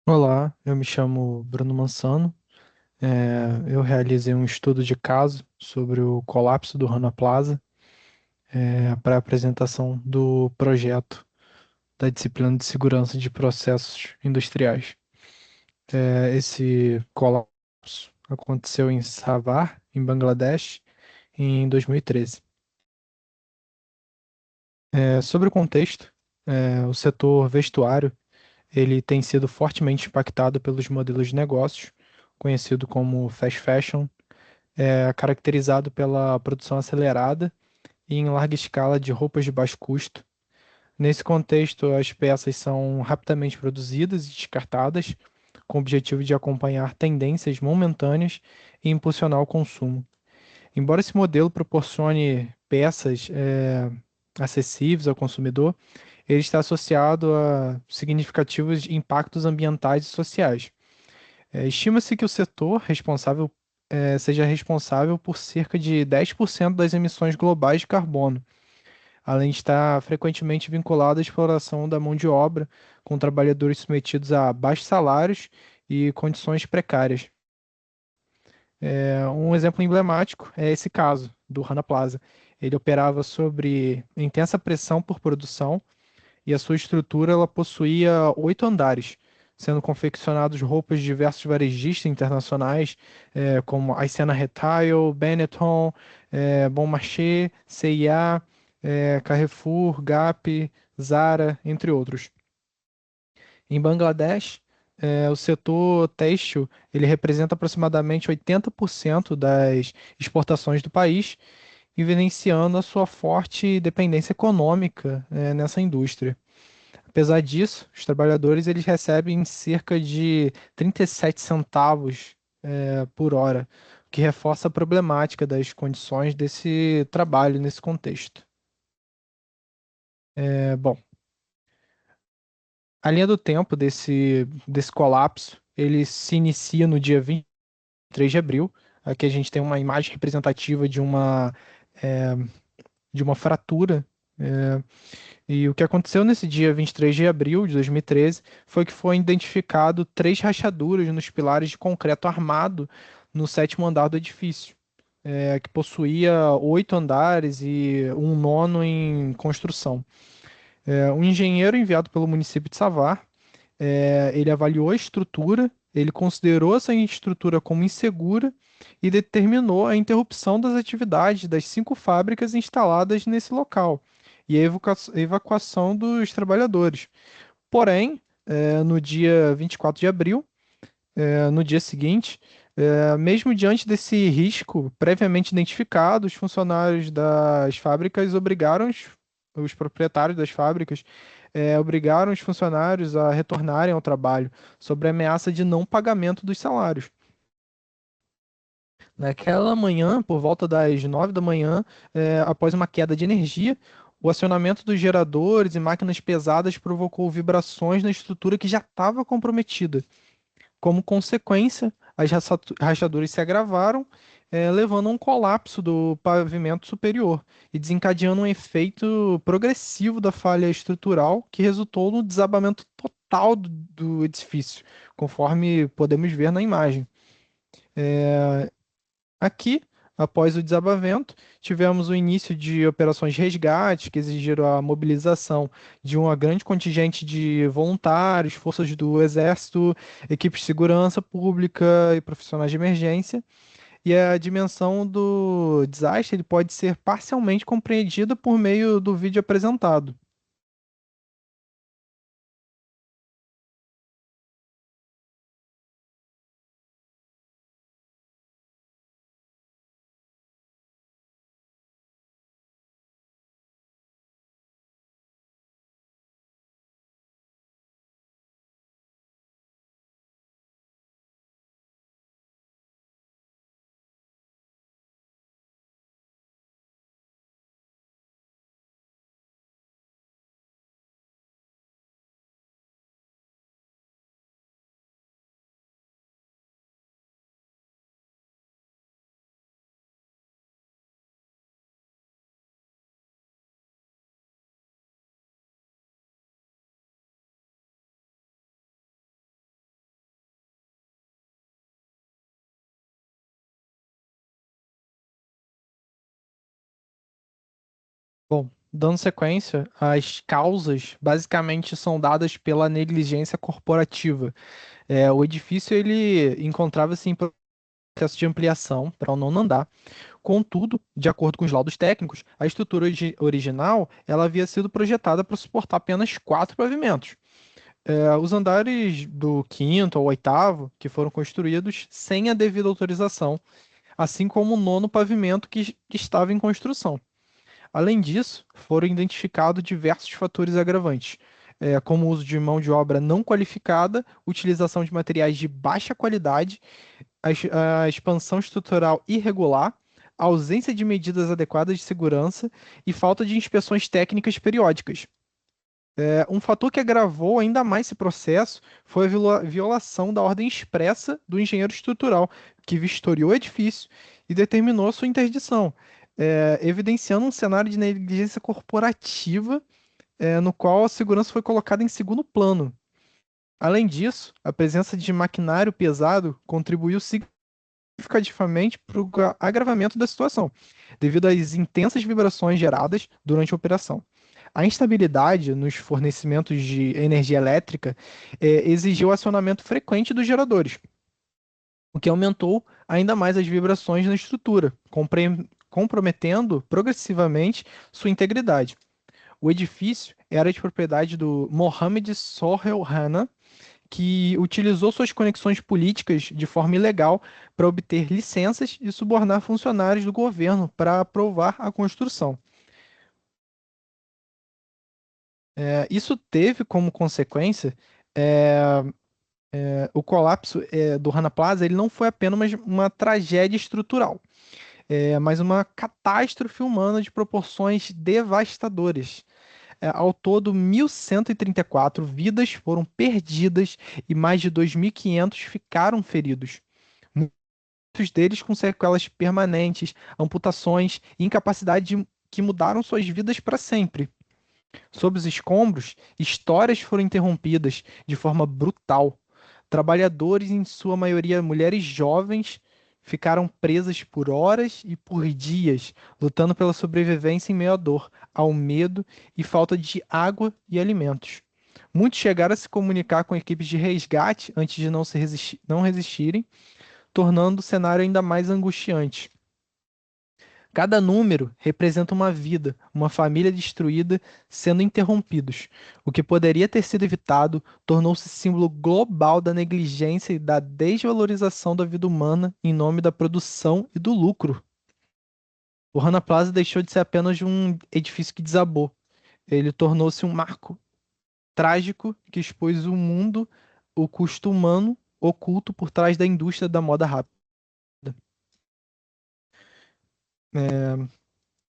Olá, eu me chamo Bruno Mansano. Eu realizei um estudo de caso sobre o colapso do Rana Plaza, para a apresentação do projeto da disciplina de segurança de processos industriais. Esse colapso aconteceu em Savar, em Bangladesh, em 2013. Sobre o contexto, o setor vestuário ele tem sido fortemente impactado pelos modelos de negócios, conhecido como fast fashion, caracterizado pela produção acelerada e em larga escala de roupas de baixo custo. Nesse contexto, as peças são rapidamente produzidas e descartadas, com o objetivo de acompanhar tendências momentâneas e impulsionar o consumo. Embora esse modelo proporcione peças acessíveis ao consumidor, ele está associado a significativos impactos ambientais e sociais. Estima-se que o setor responsável seja responsável por cerca de 10% das emissões globais de carbono, além de estar frequentemente vinculado à exploração da mão de obra, com trabalhadores submetidos a baixos salários e condições precárias. Um exemplo emblemático é esse caso do Rana Plaza. Ele operava sob intensa pressão por produção e a sua estrutura ela possuía 8 andares, sendo confeccionados roupas de diversos varejistas internacionais, como Aisena Retail, Benetton, Bon Marché, CIA, Carrefour, Gap, Zara, entre outros. Em Bangladesh, o setor têxtil ele representa aproximadamente 80% das exportações do país, evidenciando a sua forte dependência econômica, nessa indústria. Apesar disso, os trabalhadores eles recebem cerca de 37 centavos por hora, o que reforça a problemática das condições desse trabalho nesse contexto. Bom, a linha do tempo desse colapso, ele se inicia no dia 23 de abril. Aqui a gente tem uma imagem representativa eh, de uma fratura. eh, E o que aconteceu nesse dia 23 de abril de 2013 foi que foi identificado três rachaduras nos pilares de concreto armado no sétimo andar do edifício, que possuía 8 andares e um nono em construção. Um engenheiro enviado pelo município de Savar, ele avaliou a estrutura, ele considerou essa estrutura como insegura e determinou a interrupção das atividades das 5 fábricas instaladas nesse local e a evacuação dos trabalhadores. Porém, no dia 24 de abril, no dia seguinte, mesmo diante desse risco previamente identificado, os funcionários das fábricas obrigaram os proprietários das fábricas obrigaram os funcionários a retornarem ao trabalho, sob a ameaça de não pagamento dos salários. Naquela manhã, por volta das 9 da manhã, após uma queda de energia, o acionamento dos geradores e máquinas pesadas provocou vibrações na estrutura que já estava comprometida. Como consequência, as rachaduras se agravaram, levando a um colapso do pavimento superior e desencadeando um efeito progressivo da falha estrutural que resultou no desabamento total do edifício, conforme podemos ver na imagem. Aqui, após o desabamento, tivemos o início de operações de resgate, que exigiram a mobilização de uma grande contingente de voluntários, forças do Exército, equipes de segurança pública e profissionais de emergência. E a dimensão do desastre ele pode ser parcialmente compreendida por meio do vídeo apresentado. Dando sequência, as causas basicamente são dadas pela negligência corporativa. O edifício ele encontrava-se em processo de ampliação para o nono andar. Contudo, de acordo com os laudos técnicos, a estrutura original ela havia sido projetada para suportar apenas quatro pavimentos. Os andares do quinto ao oitavo, que foram construídos sem a devida autorização, assim como o nono pavimento que estava em construção. Além disso, foram identificados diversos fatores agravantes, como o uso de mão de obra não qualificada, utilização de materiais de baixa qualidade, a expansão estrutural irregular, a ausência de medidas adequadas de segurança e falta de inspeções técnicas periódicas. Um fator que agravou ainda mais esse processo foi a violação da ordem expressa do engenheiro estrutural, que vistoriou o edifício e determinou sua interdição, evidenciando um cenário de negligência corporativa, no qual a segurança foi colocada em segundo plano. Além disso, a presença de maquinário pesado contribuiu significativamente para o agravamento da situação, devido às intensas vibrações geradas durante a operação. A instabilidade nos fornecimentos de energia elétrica exigiu acionamento frequente dos geradores, o que aumentou ainda mais as vibrações na estrutura, comprometendo progressivamente sua integridade. O edifício era de propriedade do Mohammed Sohail Rana, que utilizou suas conexões políticas de forma ilegal para obter licenças e subornar funcionários do governo para aprovar a construção. Isso teve como consequência é, o colapso do Rana Plaza. Ele não foi apenas uma tragédia estrutural, mas uma catástrofe humana de proporções devastadoras. Ao todo, 1.134 vidas foram perdidas e mais de 2.500 ficaram feridos. Muitos deles com sequelas permanentes, amputações e incapacidade que mudaram suas vidas para sempre. Sob os escombros, histórias foram interrompidas de forma brutal. Trabalhadores, em sua maioria mulheres jovens, ficaram presas por horas e por dias, lutando pela sobrevivência em meio à dor, ao medo e falta de água e alimentos. Muitos chegaram a se comunicar com equipes de resgate antes de não resistirem, tornando o cenário ainda mais angustiante. Cada número representa uma vida, uma família destruída sendo interrompidos. O que poderia ter sido evitado tornou-se símbolo global da negligência e da desvalorização da vida humana em nome da produção e do lucro. O Rana Plaza deixou de ser apenas um edifício que desabou. Ele tornou-se um marco trágico que expôs o mundo, o custo humano oculto por trás da indústria da moda rápida.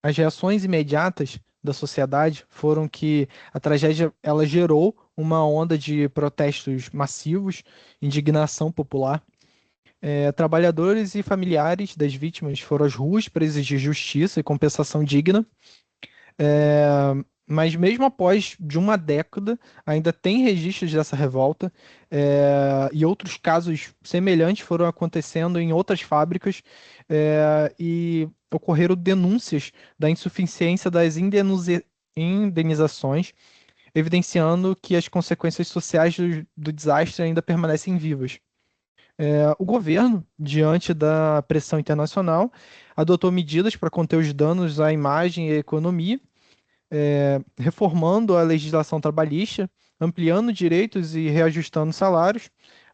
As reações imediatas da sociedade foram que a tragédia ela gerou uma onda de protestos massivos, indignação popular. Trabalhadores e familiares das vítimas foram às ruas para exigir justiça e compensação digna. É, mas mesmo após de uma década, ainda tem registros dessa revolta, e outros casos semelhantes foram acontecendo em outras fábricas, e ocorreram denúncias da insuficiência das indenizações, evidenciando que as consequências sociais do desastre ainda permanecem vivas. O governo, diante da pressão internacional, adotou medidas para conter os danos à imagem e à economia, reformando a legislação trabalhista, ampliando direitos e reajustando salários,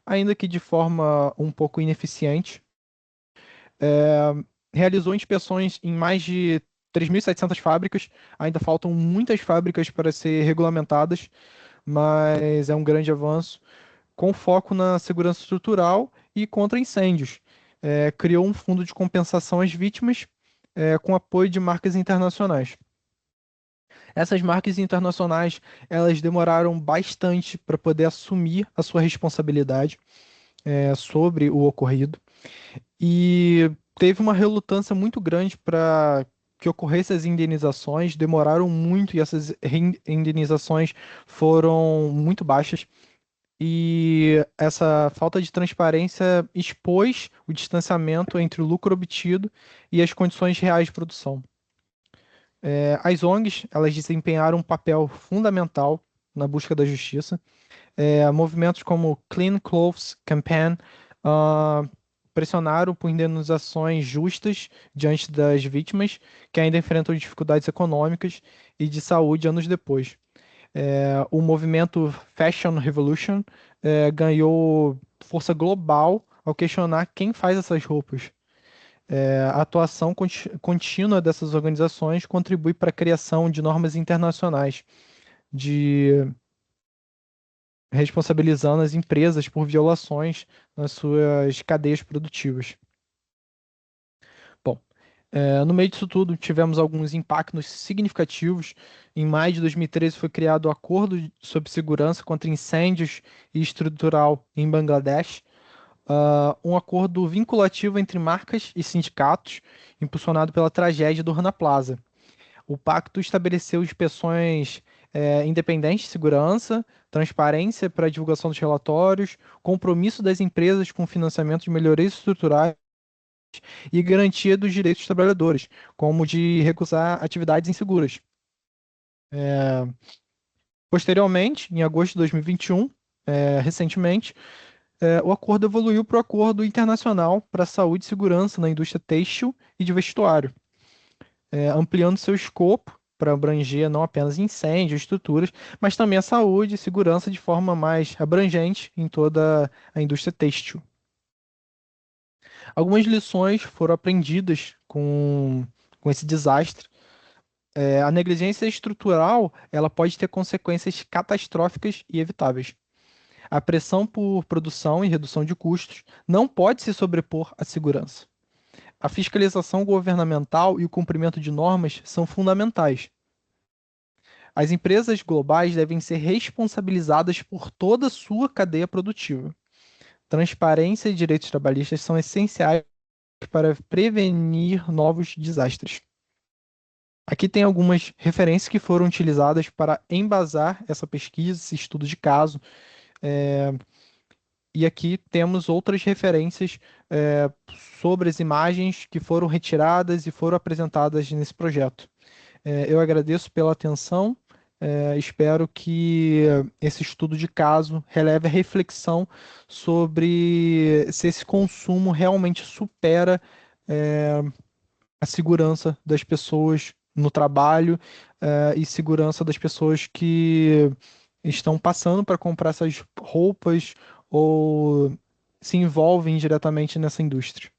ainda que de forma um pouco ineficiente. É, Realizou inspeções em mais de 3.700 fábricas, ainda faltam muitas fábricas para ser regulamentadas, mas é um grande avanço, com foco na segurança estrutural e contra incêndios. Criou um fundo de compensação às vítimas, com apoio de marcas internacionais. Essas marcas internacionais, elas demoraram bastante para poder assumir a sua responsabilidade, sobre o ocorrido, e teve uma relutância muito grande para que ocorressem as indenizações, demoraram muito e essas indenizações foram muito baixas. E essa falta de transparência expôs o distanciamento entre o lucro obtido e as condições reais de produção. As ONGs, elas desempenharam um papel fundamental na busca da justiça. Movimentos como Clean Clothes Campaign ah, pressionaram por indenizações justas diante das vítimas que ainda enfrentam dificuldades econômicas e de saúde anos depois. O movimento Fashion Revolution ganhou força global ao questionar quem faz essas roupas. A atuação contínua dessas organizações contribui para a criação de normas internacionais, de responsabilizando as empresas por violações nas suas cadeias produtivas. Bom, no meio disso tudo, tivemos alguns impactos significativos. Em maio de 2013 foi criado o Acordo sobre Segurança contra Incêndios e Estrutural em Bangladesh, um acordo vinculativo entre marcas e sindicatos, impulsionado pela tragédia do Rana Plaza. O pacto estabeleceu inspeções independentes de segurança, transparência para a divulgação dos relatórios, compromisso das empresas com financiamento de melhorias estruturais e garantia dos direitos dos trabalhadores, como de recusar atividades inseguras. Posteriormente, em agosto de 2021, recentemente, o acordo evoluiu para o Acordo Internacional para a Saúde e Segurança na Indústria Têxtil e de Vestuário, ampliando seu escopo para abranger não apenas incêndios, estruturas, mas também a saúde e segurança de forma mais abrangente em toda a indústria têxtil. Algumas lições foram aprendidas com esse desastre. A negligência estrutural, ela pode ter consequências catastróficas e evitáveis. A pressão por produção e redução de custos não pode se sobrepor à segurança. A fiscalização governamental e o cumprimento de normas são fundamentais. As empresas globais devem ser responsabilizadas por toda a sua cadeia produtiva. Transparência e direitos trabalhistas são essenciais para prevenir novos desastres. Aqui tem algumas referências que foram utilizadas para embasar essa pesquisa, esse estudo de caso. É, e aqui temos outras referências sobre as imagens que foram retiradas e foram apresentadas nesse projeto. Eu agradeço pela atenção. Espero que esse estudo de caso releve a reflexão sobre se esse consumo realmente supera a segurança das pessoas no trabalho, e segurança das pessoas que estão passando para comprar essas roupas ou se envolvem diretamente nessa indústria.